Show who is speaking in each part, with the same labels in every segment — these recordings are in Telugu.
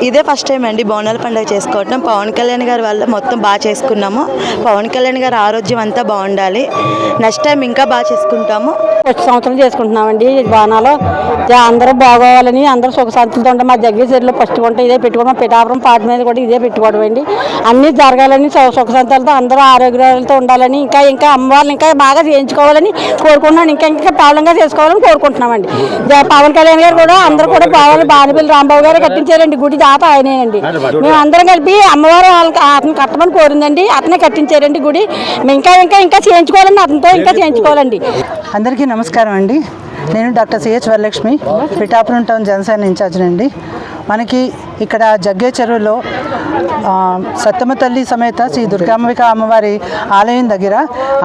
Speaker 1: ఇదే ఫస్ట్ టైం అండి బోనాల పండుగ చేసుకోవటం. పవన్ కళ్యాణ్ గారి వల్ల మొత్తం బాగా చేసుకున్నాము. పవన్ కళ్యాణ్ గారి ఆరోగ్యం అంతా బాగుండాలి. నెక్స్ట్ టైం ఇంకా బాగా చేసుకుంటాము.
Speaker 2: వచ్చే సంవత్సరం చేసుకుంటున్నామండి బోనాలు. అందరూ బాగోవాలని, అందరూ సుఖశాంతులతో ఉంటే మా జగ్గేశ్వరిలో ఫస్ట్ వంట ఇదే పెట్టుకోవడం, మా పిఠాపురం పాట మీద కూడా ఇదే పెట్టుకోవడం అండి. అన్నీ జరగాలని, సుఖశాంతులతో అందరూ ఆరోగ్యాలతో ఉండాలని, ఇంకా అమ్మవారిని ఇంకా బాగా చేయించుకోవాలని కోరుకుంటున్నాను. ఇంకా పాలనగా చేసుకోవాలని కోరుకుంటున్నామండి. పవన్ కళ్యాణ్ గారు కూడా అందరూ కూడా బాగా బానిపల్లి రాంబాబు గారు కట్టించారండి గుడి, దాత ఆయనేనండి. మేము అందరం కలిపి అమ్మవారు అతను కట్టమని కోరిందండి, అతనే కట్టించారండి గుడి. మేము ఇంకా చేయించుకోవాలండి, అతనితో ఇంకా చేయించుకోవాలండి.
Speaker 3: అందరికీ నమస్కారం అండి. నేను doctor C H Varalakshmi, Pithapuram town Janasena in-charge అండి. మనకి ఇక్కడ జగ్గే చెరువులో సత్తమ్మ తల్లి సమేత శ్రీ దుర్గాంబిక అమ్మవారి ఆలయం దగ్గర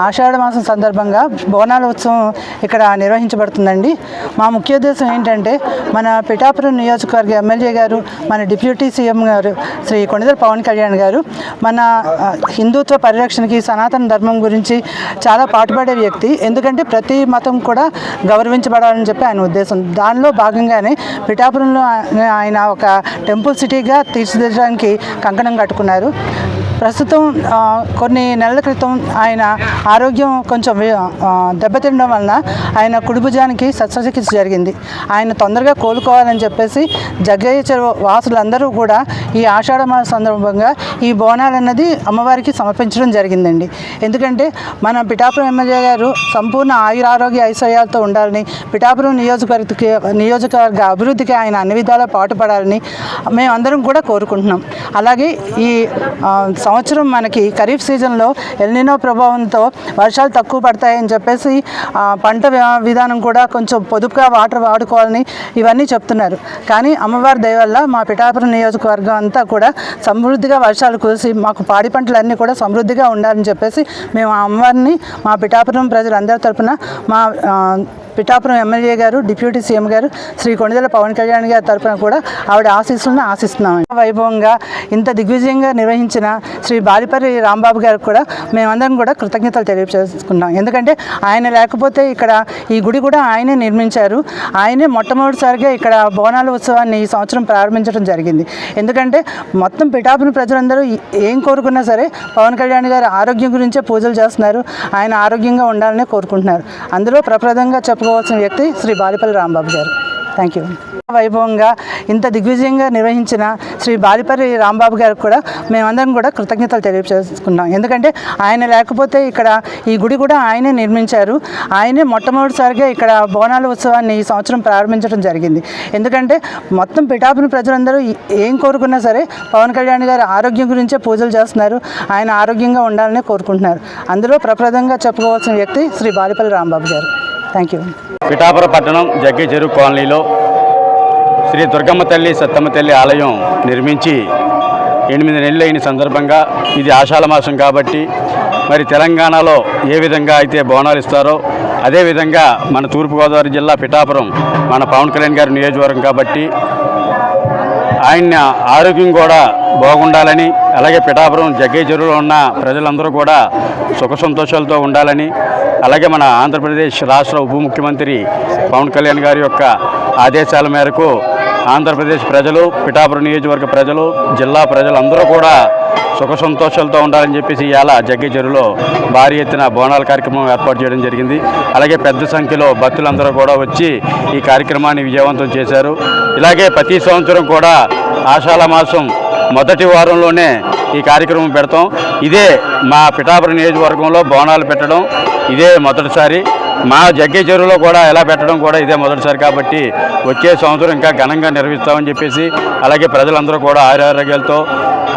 Speaker 3: ఆషాఢ మాసం సందర్భంగా బోనాల ఉత్సవం ఇక్కడ నిర్వహించబడుతుందండి. మా ముఖ్య ఉద్దేశం ఏంటంటే, మన పిఠాపురం నియోజకవర్గ ఎమ్మెల్యే గారు, మన డిప్యూటీ సీఎం గారు శ్రీ కొణిదెల పవన్ కళ్యాణ్ గారు మన హిందుత్వ పరిరక్షణకి, సనాతన ధర్మం గురించి చాలా పాటుపడే వ్యక్తి. ఎందుకంటే ప్రతి మతం కూడా గౌరవించబడాలని చెప్పి ఆయన ఉద్దేశం. దానిలో భాగంగానే పిఠాపురంలో ఆయన ఒక టెంపుల్ సిటీగా తీర్చిదిద్దడానికి కంకణం కట్టుకున్నారు. ప్రస్తుతం కొన్ని నెలల క్రితం ఆయన ఆరోగ్యం కొంచెం దెబ్బతినడం వలన ఆయన కుడి భుజానికి శస్త్రచికిత్స జరిగింది. ఆయన తొందరగా కోలుకోవాలని చెప్పేసి జగ్గయ్య చెరువు వాసులందరూ కూడా ఈ ఆషాఢ మాస సందర్భంగా ఈ బోనాలు అన్నది అమ్మవారికి సమర్పించడం జరిగిందండి. ఎందుకంటే మన పిఠాపురం ఎమ్మెల్యే గారు సంపూర్ణ ఆయురారోగ్య ఐశ్వర్యాలతో ఉండాలని, పిఠాపురం నియోజకవర్గ అభివృద్ధికి ఆయన అన్ని విధాలా పాటుపడాలని మేమందరం కూడా కోరుకుంటున్నాం. అలాగే ఈ సంవత్సరం మనకి ఖరీఫ్ సీజన్లో ఎల్నినో ప్రభావంతో వర్షాలు తక్కువ పడతాయని చెప్పేసి పంట విధానం కూడా కొంచెం పొదుపుగా వాటర్ వాడుకోవాలని ఇవన్నీ చెప్తున్నారు. కానీ అమ్మవారి దయ వల్ల మా పిఠాపురం నియోజకవర్గం అంతా కూడా సమృద్ధిగా వర్షాలు కురిసి మాకు పాడి పంటలన్నీ కూడా సమృద్ధిగా ఉండాలని చెప్పేసి మేము ఆ అమ్మవారిని మా పిఠాపురం ప్రజలందరి తరపున మా పిఠాపురం ఎమ్మెల్యే గారు, డిప్యూటీ సీఎం గారు శ్రీ కొణిదెల పవన్ కళ్యాణ్ గారి తరపున కూడా ఆవిడ ఆశీస్సులను ఆశిస్తున్నామండి. వైభవంగా ఇంత దిగ్విజయంగా నిర్వహించిన శ్రీ బాలిపల్లి రాంబాబు గారికి కూడా మేమందరం కూడా కృతజ్ఞతలు తెలియజేసుకున్నాం. ఎందుకంటే ఆయన లేకపోతే ఇక్కడ ఈ గుడి కూడా ఆయనే నిర్మించారు. ఆయనే మొట్టమొదటిసారిగా ఇక్కడ బోనాల ఉత్సవాన్ని ఈ సంవత్సరం ప్రారంభించడం జరిగింది. ఎందుకంటే మొత్తం పిఠాపురం ప్రజలందరూ ఏం కోరుకున్నా సరే పవన్ కళ్యాణ్ గారి ఆరోగ్యం గురించే పూజలు చేస్తున్నారు. ఆయన ఆరోగ్యంగా ఉండాలనే కోరుకుంటున్నారు. అందులో ప్రప్రదంగా చెప్పుకోవాల్సిన వ్యక్తి శ్రీ బాలిపల్లి రాంబాబు గారు. Thank you. వైభవంగా ఇంత దిగ్విజయంగా నిర్వహించిన శ్రీ బాలిపల్లి రాంబాబు గారికి కూడా మేమందరం కూడా కృతజ్ఞతలు తెలియజేసుకున్నాం. ఎందుకంటే ఆయన లేకపోతే ఇక్కడ ఈ గుడి కూడా ఆయనే నిర్మించారు. ఆయనే మొట్టమొదటిసారిగా ఇక్కడ బోనాల ఉత్సవాన్ని ఈ సంవత్సరం ప్రారంభించడం జరిగింది. ఎందుకంటే మొత్తం పిఠాపురం ప్రజలందరూ ఏం కోరుకున్నా సరే పవన్ కళ్యాణ్ గారి ఆరోగ్యం గురించే పూజలు చేస్తున్నారు. ఆయన ఆరోగ్యంగా ఉండాలనే కోరుకుంటున్నారు. అందులో ప్రప్రదంగా చెప్పుకోవాల్సిన వ్యక్తి శ్రీ బాలిపల్లి రాంబాబు గారు. Thank you.
Speaker 4: పిఠాపురం పట్టణం జగ్గే చెరువు కాలనీలో శ్రీ దుర్గమ్మ తల్లి సత్తమ్మ తల్లి ఆలయం నిర్మించి 8 నెలలు అయిన సందర్భంగా ఇది ఆషాఢ మాసం కాబట్టి మరి తెలంగాణలో ఏ విధంగా అయితే బోనాలు ఇస్తారో అదేవిధంగా మన తూర్పుగోదావరి జిల్లా పిఠాపురం మన పవన్ కళ్యాణ్ గారి నియోజకవర్గం కాబట్టి ఆయన ఆరోగ్యం కూడా బాగుండాలని, అలాగే పిఠాపురం జగ్గే చెరువులో ఉన్న ప్రజలందరూ కూడా సుఖ సంతోషాలతో ఉండాలని, అలాగే మన ఆంధ్రప్రదేశ్ రాష్ట్ర ఉప ముఖ్యమంత్రి పవన్ కళ్యాణ్ గారి యొక్క ఆదేశాల మేరకు ఆంధ్రప్రదేశ్ ప్రజలు, పిఠాపురం నియోజకవర్గ ప్రజలు, జిల్లా ప్రజలు అందరూ కూడా సుఖ సంతోషాలతో ఉండాలని చెప్పేసి ఇవాళ జగ్గే చెరువులో భారీ ఎత్తున బోనాల కార్యక్రమం ఏర్పాటు చేయడం జరిగింది. అలాగే పెద్ద సంఖ్యలో భక్తులందరూ కూడా వచ్చి ఈ కార్యక్రమాన్ని విజయవంతం చేశారు. ఇలాగే ప్రతి సంవత్సరం కూడా ఆషాఢ మాసం మొదటి వారంలోనే ఈ కార్యక్రమం పెడతాం. ఇదే మా పిఠాపురం నియోజకవర్గంలో బోనాలు పెట్టడం ఇదే మొదటిసారి. మా జగ్గే చెరువులో కూడా ఎలా పెట్టడం కూడా ఇదే మొదటిసారి కాబట్టి వచ్చే సంవత్సరం ఇంకా ఘనంగా నిర్వహిస్తామని చెప్పేసి, అలాగే ప్రజలందరూ కూడా ఆరోగ్యాలతో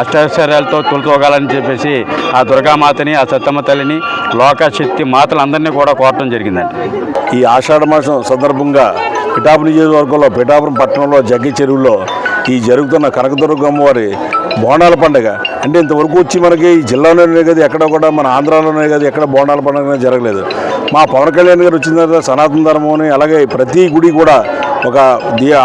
Speaker 4: అష్టైశ్వర్యాలతో తొలతోగాలని చెప్పేసి ఆ దుర్గామాతని, ఆ సత్తమ్మ తల్లిని, లోకశక్తి మాతలందరినీ కూడా కోరటం జరిగిందండి.
Speaker 5: ఈ ఆషాఢ మాసం సందర్భంగా పిఠాపురం నియోజకవర్గంలో పిఠాపురం పట్టణంలో జగ్గే చెరువులో ఈ జరుగుతున్న కనకదుర్గమ్మ వారి బోనాల పండుగ అంటే ఇంతవరకు వచ్చి మనకి ఈ జిల్లాలోనే కదా, ఎక్కడ కూడా మన ఆంధ్రాలోనే కదా ఎక్కడ బోనాల పండుగ జరగలేదు. మా పవన్ కళ్యాణ్ గారు వచ్చిన తర్వాత సనాతన ధర్మం, అలాగే ప్రతి గుడి కూడా ఒక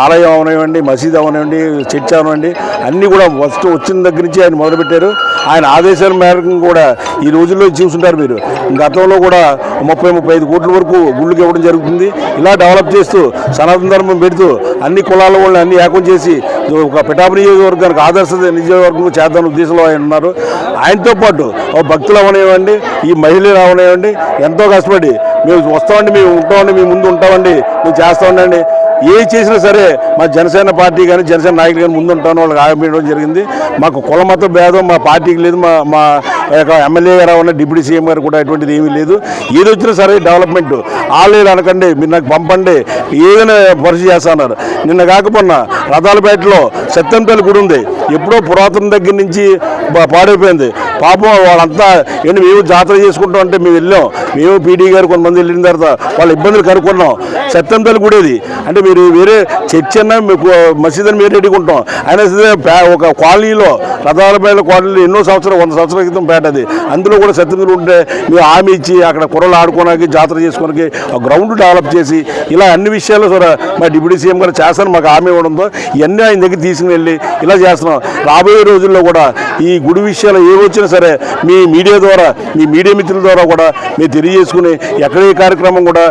Speaker 5: ఆలయం అవనివ్వండి, మసీదు అవనివ్వండి, చర్చ్ అవనివ్వండి, అన్నీ కూడా ఫస్ట్ వచ్చిన దగ్గర నుంచి ఆయన మొదలుపెట్టారు. ఆయన ఆదేశాల మేరకు కూడా ఈ రోజుల్లో చూస్తుంటారు మీరు, గతంలో కూడా 30-35 కోట్ల వరకు గుళ్ళకి ఇవ్వడం జరుగుతుంది. ఇలా డెవలప్ చేస్తూ సనాతన ధర్మం పెడుతూ అన్ని కులాల వాళ్ళని అన్ని ఏకం చేసి ఒక పిఠాపురం నియోజకవర్గానికి ఆదర్శ నియోజకవర్గం చేద్దాం ఉద్దేశంలో ఆయన ఉన్నారు. ఆయనతో పాటు భక్తులు అవనివ్వండి, ఈ మహిళలు అవనివ్వండి, ఎంతో కష్టపడి మేము వస్తామండి, మేము ఉంటామండి, మేము ముందు ఉంటామండి, మేము చేస్తామండి, ఏ చేసినా సరే మా జనసేన పార్టీ కానీ జనసేన నాయకులు కానీ ముందు ఉంటామని వాళ్ళకి ఆగమేయడం జరిగింది. మాకు కుల మత భేదం మా పార్టీకి లేదు, మా ఎమ్మెల్యే గారు ఉన్న డిప్యూటీ సీఎం గారు కూడా ఎటువంటిది ఏమీ లేదు. ఏది వచ్చినా సరే డెవలప్మెంట్ ఆల్రెడీ అనకండి, మీరు నాకు పంపండి, ఏదైనా పరిస్థితి చేస్తున్నారు. నిన్న కాకపోయినా రథాలపేటలో సత్యంపల్లి గుడి ఉంది, ఎప్పుడో పురాతన దగ్గర నుంచి పాడైపోయింది. పాపం వాళ్ళంతా ఏంటి మేము జాతర చేసుకుంటాం అంటే మేము వెళ్ళాం, మేము పీడీ గారు కొంతమంది వెళ్ళిన తర్వాత వాళ్ళ ఇబ్బందులు కనుక్కున్నాం. సత్యంపల్లి గుడేది అంటే మీరు వేరే చర్చ్ అన్నా మసీద్ అని మేము రెడీకుంటాం. అయినా సరే ఒక కాలనీలో రథాలపేట కాలనీలో ఎన్నో సంవత్సరాలు 100 సంవత్సరాల క్రితం పేటది, అందులో కూడా సత్యంపల్లి ఉంటే మేము హామీ ఇచ్చి అక్కడ కుర్రలు ఆడుకోవడానికి జాతర చేసుకోవడానికి గ్రౌండ్ డెవలప్ చేసి ఇలా అన్ని విషయాల్లో కూడా మా డిప్యూటీ సీఎం గారు చేస్తాను మాకు హామీ ఇవ్వడంతో ఇవన్నీ ఆయన దగ్గర తీసుకుని వెళ్ళి ఇలా చేస్తున్నాం. రాబోయే రోజుల్లో కూడా ఈ గుడి విషయాలు ఏ వచ్చినా సరే మీ మీడియా ద్వారా, మీ మీడియా మిత్రుల ద్వారా కూడా మేము తెలియజేసుకుని ఎక్కడ ఏ కార్యక్రమం కూడా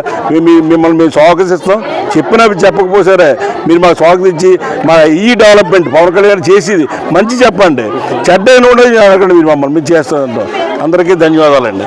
Speaker 5: మిమ్మల్ని మేము స్వాగతిస్తాం. చెప్పినా చెప్పకపోతే సరే మీరు మాకు స్వాగతించి మా ఈ డెవలప్మెంట్ పవన్ కళ్యాణ్ చేసేది మంచి చెప్పండి, చెడ్డ కూడా అడగండి, మీరు మమ్మల్ని మేము చేస్తాం. అందరికీ ధన్యవాదాలండి.